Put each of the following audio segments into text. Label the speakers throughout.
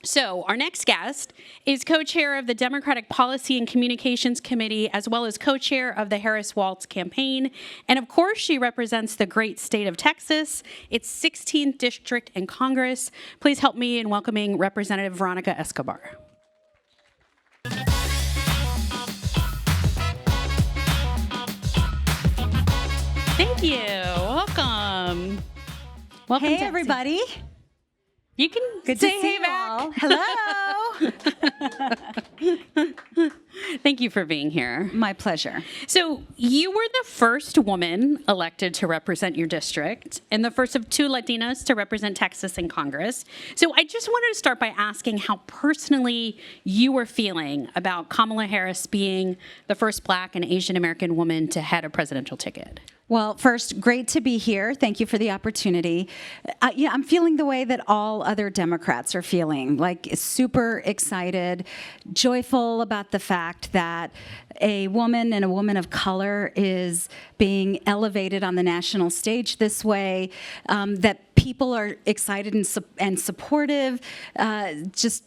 Speaker 1: So our next guest is co-chair of the Democratic Policy and Communications Committee, as well as co-chair of the Harris-Walz campaign. And of course, she represents the great state of Texas, its 16th district in Congress. Please help me in welcoming Representative Veronica Escobar. Thank you. Welcome. Welcome,
Speaker 2: Hey,
Speaker 1: to
Speaker 2: everybody.
Speaker 1: You can
Speaker 2: Good
Speaker 1: say
Speaker 2: to see
Speaker 1: hey
Speaker 2: you
Speaker 1: back.
Speaker 2: all. Hello.
Speaker 1: Thank you for being here.
Speaker 2: My pleasure.
Speaker 1: So you were the first woman elected to represent your district and the first of two Latinas to represent Texas in Congress. So I just wanted to start by asking how personally you were feeling about Kamala Harris being the first Black and Asian American woman to head a presidential ticket.
Speaker 2: Well, first, great to be here. Thank you for the opportunity. I'm feeling the way that all other Democrats are feeling, like super excited, joyful about the fact that a woman and a woman of color is being elevated on the national stage this way, that people are excited and supportive, just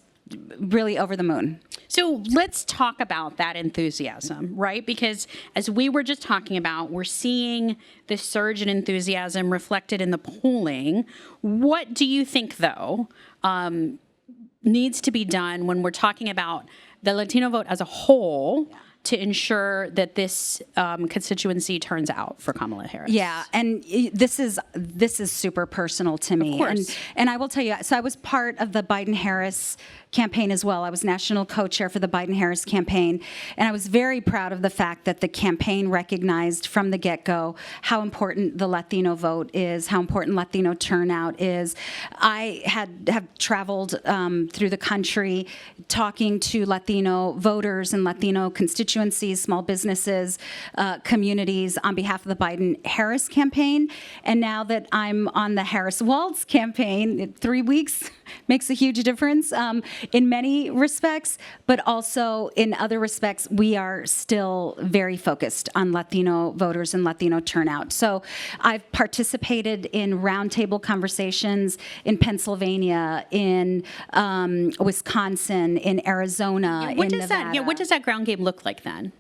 Speaker 2: really over the moon.
Speaker 1: So let's talk about that enthusiasm, right? Because as we were just talking about, we're seeing this surge in enthusiasm reflected in the polling. What do you think, though, needs to be done when we're talking about the Latino vote as a whole to ensure that this constituency turns out for Kamala Harris?
Speaker 2: Yeah, and this is super personal to me.
Speaker 1: Of course.
Speaker 2: And I will tell you, so I was part of the Biden-Harris campaign as well. I was national co-chair for the Biden-Harris campaign, and I was very proud of the fact that the campaign recognized from the get-go how important the Latino vote is, how important Latino turnout is. I have traveled through the country talking to Latino voters and Latino constituencies, small businesses, communities on behalf of the Biden-Harris campaign. And now that I'm on the Harris-Walz campaign, 3 weeks makes a huge difference in many respects, but also in other respects, we are still very focused on Latino voters and Latino turnout. So I've participated in roundtable conversations in Pennsylvania, in Wisconsin, in Arizona,
Speaker 1: What
Speaker 2: in
Speaker 1: does
Speaker 2: Nevada.
Speaker 1: what does that ground game look like then?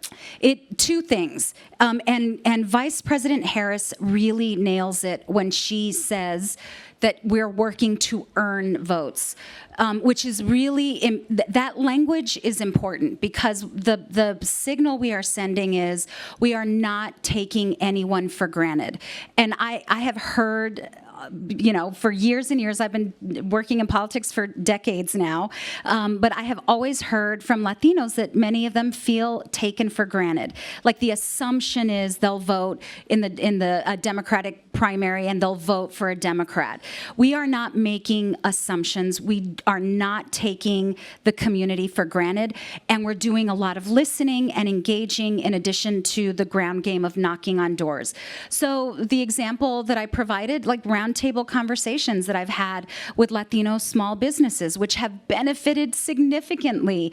Speaker 2: Two things. And Vice President Harris really nails it when she says that we're working to earn votes, which is really, that language is important because the signal we are sending is we are not taking anyone for granted. And I have heard, for years and years, I've been working in politics for decades now, but I have always heard from Latinos that many of them feel taken for granted. Like the assumption is they'll vote in the Democratic primary and they'll vote for a Democrat. We are not making assumptions. We are not taking the community for granted, and we're doing a lot of listening and engaging in addition to the ground game of knocking on doors. So the example that I provided, like roundtable conversations that I've had with Latino small businesses, which have benefited significantly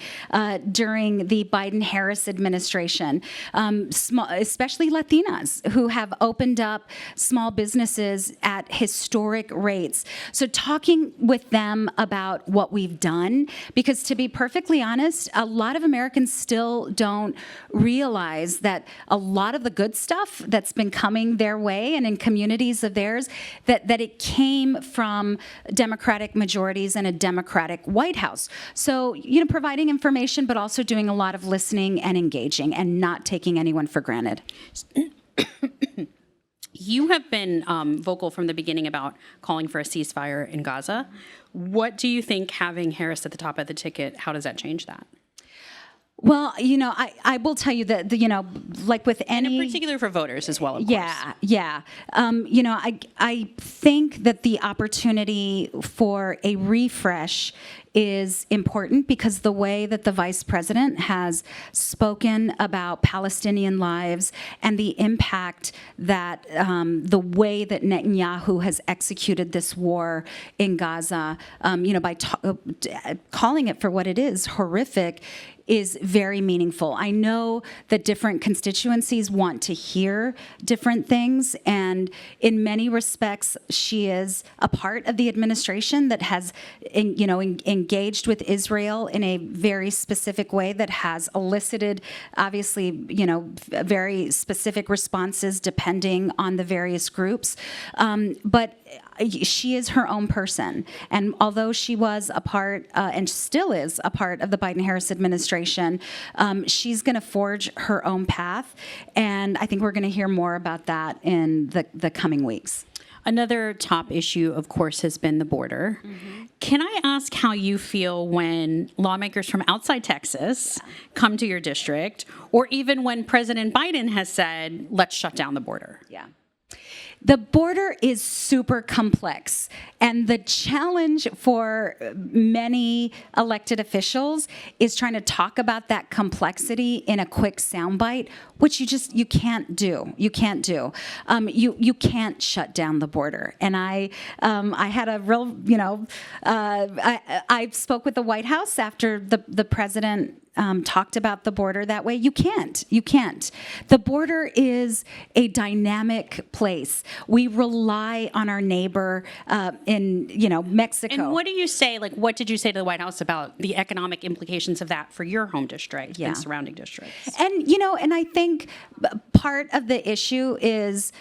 Speaker 2: during the Biden-Harris administration, especially Latinas who have opened up small businesses at historic rates. So talking with them about what we've done, because to be perfectly honest, a lot of Americans still don't realize that a lot of the good stuff that's been coming their way and in communities of theirs, that it came from Democratic majorities and a Democratic White House. So, providing information, but also doing a lot of listening and engaging and not taking anyone for granted.
Speaker 1: You have been vocal from the beginning about calling for a ceasefire in Gaza. What do you think having Harris at the top of the ticket, how does that change that?
Speaker 2: Well, I will tell you that, like with any...
Speaker 1: And in particular for voters as well, of
Speaker 2: yeah,
Speaker 1: course.
Speaker 2: Yeah. I think that the opportunity for a refresh is important because the way that the vice president has spoken about Palestinian lives and the impact that the way that Netanyahu has executed this war in Gaza, by calling it for what it is, horrific, is very meaningful. I know that different constituencies want to hear different things, and in many respects, she is a part of the administration that has, engaged with Israel in a very specific way that has elicited, obviously, very specific responses depending on the various groups. But she is her own person. And although she was a part, and still is a part of the Biden-Harris administration, she's going to forge her own path. And I think we're going to hear more about that in the coming weeks.
Speaker 1: Another top issue, of course, has been the border. Can I ask how you feel when lawmakers from outside Texas come to your district, or even when President Biden has said, let's shut down the border?
Speaker 2: Yeah. The border is super complex, and the challenge for many elected officials is trying to talk about that complexity in a quick soundbite, which you can't do. You can't do. You can't shut down the border. And I had a real, I spoke with the White House after the president talked about the border that way. You can't. The border is a dynamic place. We rely on our neighbor in, Mexico.
Speaker 1: And what do you say, what did you say to the White House about the economic implications of that for your home district and surrounding districts?
Speaker 2: And, and I think part of the issue is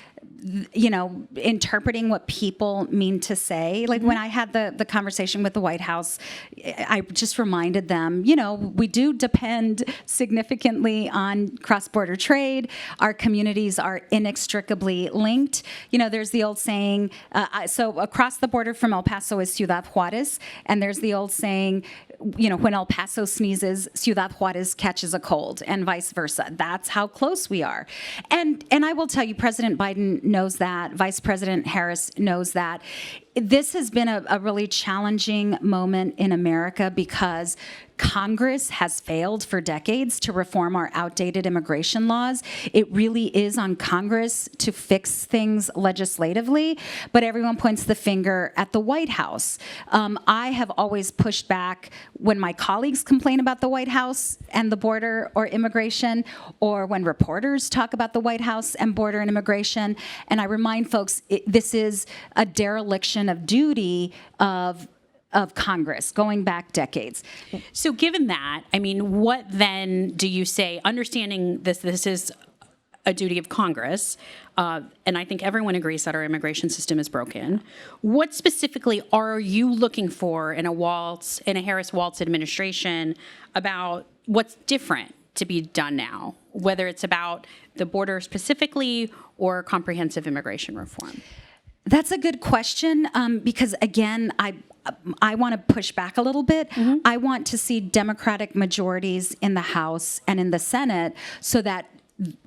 Speaker 2: interpreting what people mean to say. Like when I had the conversation with the White House, I just reminded them, we do depend significantly on cross-border trade. Our communities are inextricably linked. There's the old saying, so across the border from El Paso is Ciudad Juarez, and there's the old saying, when El Paso sneezes, Ciudad Juarez catches a cold, and vice versa. That's how close we are. And I will tell you, President Biden knows that. Vice President Harris knows that. This has been a really challenging moment in America because Congress has failed for decades to reform our outdated immigration laws. It really is on Congress to fix things legislatively, but everyone points the finger at the White House. I have always pushed back when my colleagues complain about the White House and the border or immigration, or when reporters talk about the White House and border and immigration. And I remind folks, this is a dereliction of duty of Congress going back decades.
Speaker 1: So given that, what then do you say, understanding this is a duty of Congress, and I think everyone agrees that our immigration system is broken. What specifically are you looking for in a Harris-Walz administration about what's different to be done now, whether it's about the border specifically or comprehensive immigration reform?
Speaker 2: That's a good question, because again, I want to push back a little bit. I want to see Democratic majorities in the House and in the Senate so that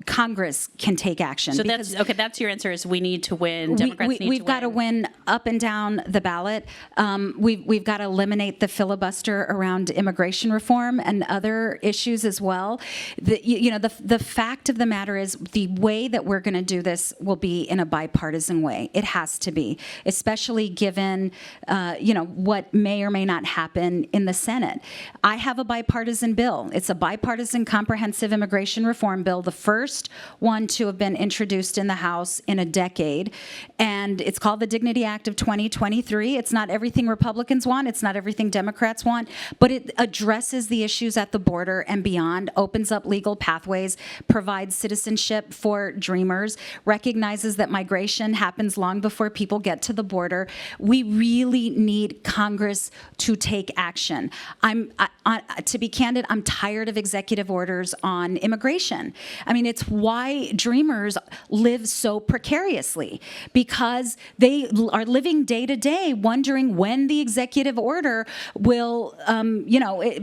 Speaker 2: Congress can take action.
Speaker 1: So that's your answer, is we need to win. Democrats need to win.
Speaker 2: We've got to win up and down the ballot. We've got to eliminate the filibuster around immigration reform and other issues as well. The fact of the matter is the way that we're going to do this will be in a bipartisan way. It has to be, especially given what may or may not happen in the Senate. I have a bipartisan bill. It's a bipartisan comprehensive immigration reform bill, the first one to have been introduced in the House in a decade. And it's called the Dignity Act of 2023. It's not everything Republicans want. It's not everything Democrats want. But it addresses the issues at the border and beyond, opens up legal pathways, provides citizenship for dreamers, recognizes that migration happens long before people get to the border. We really need Congress to take action. To be candid, I'm tired of executive orders on immigration. It's why dreamers live so precariously, because they are living day to day wondering when the executive order will,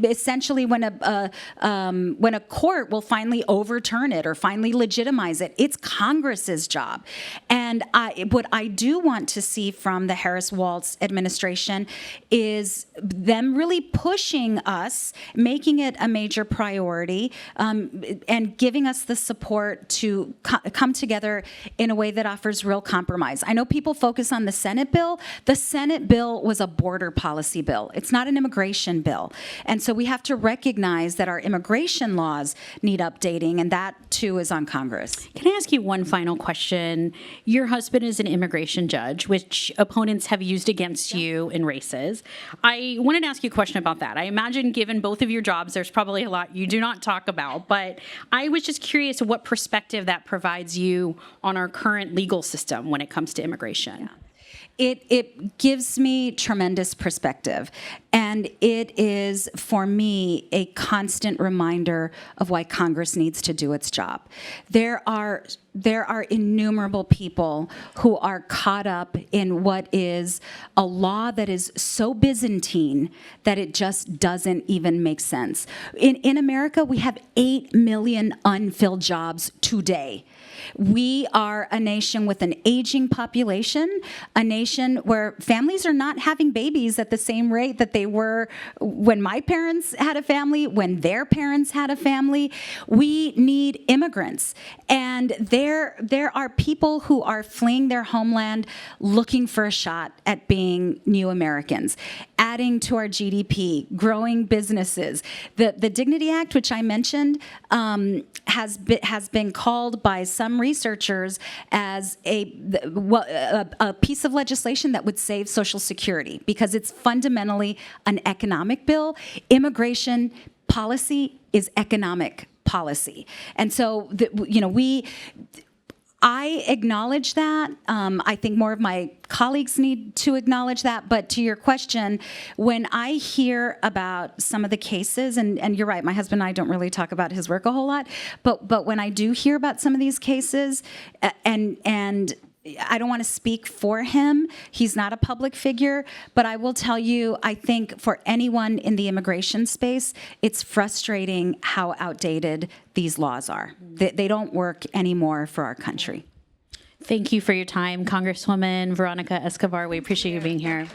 Speaker 2: essentially when a court will finally overturn it or finally legitimize it. It's Congress's job. And what I do want to see from the Harris-Walz administration is them really pushing us, making it a major priority, and giving us the the support to come together in a way that offers real compromise. I know people focus on the Senate bill. The Senate bill was a border policy bill. It's not an immigration bill. And so we have to recognize that our immigration laws need updating, and that too is on Congress.
Speaker 1: Can I ask you one final question? Your husband is an immigration judge, which opponents have used against you in races. I wanted to ask you a question about that. I imagine given both of your jobs, there's probably a lot you do not talk about, but I was just curious what perspective that provides you on our current legal system when it comes to immigration.
Speaker 2: Yeah. It gives me tremendous perspective, and it is, for me, a constant reminder of why Congress needs to do its job. There are innumerable people who are caught up in what is a law that is so Byzantine that it just doesn't even make sense. In America, we have 8 million unfilled jobs today. We are a nation with an aging population, a nation where families are not having babies at the same rate that they were when my parents had a family, when their parents had a family. We need immigrants. And there are people who are fleeing their homeland looking for a shot at being new Americans, adding to our GDP, growing businesses. The Dignity Act, which I mentioned, has been called by some researchers as a piece of legislation that would save Social Security because it's fundamentally an economic bill. Immigration policy is economic policy. And so, I acknowledge that. I think more of my colleagues need to acknowledge that. But to your question, when I hear about some of the cases, and you're right, my husband and I don't really talk about his work a whole lot, but when I do hear about some of these cases, and I don't want to speak for him. He's not a public figure, but I will tell you, I think for anyone in the immigration space, it's frustrating how outdated these laws are. They don't work anymore for our country.
Speaker 1: Thank you for your time, Congresswoman Veronica Escobar. We appreciate you being here.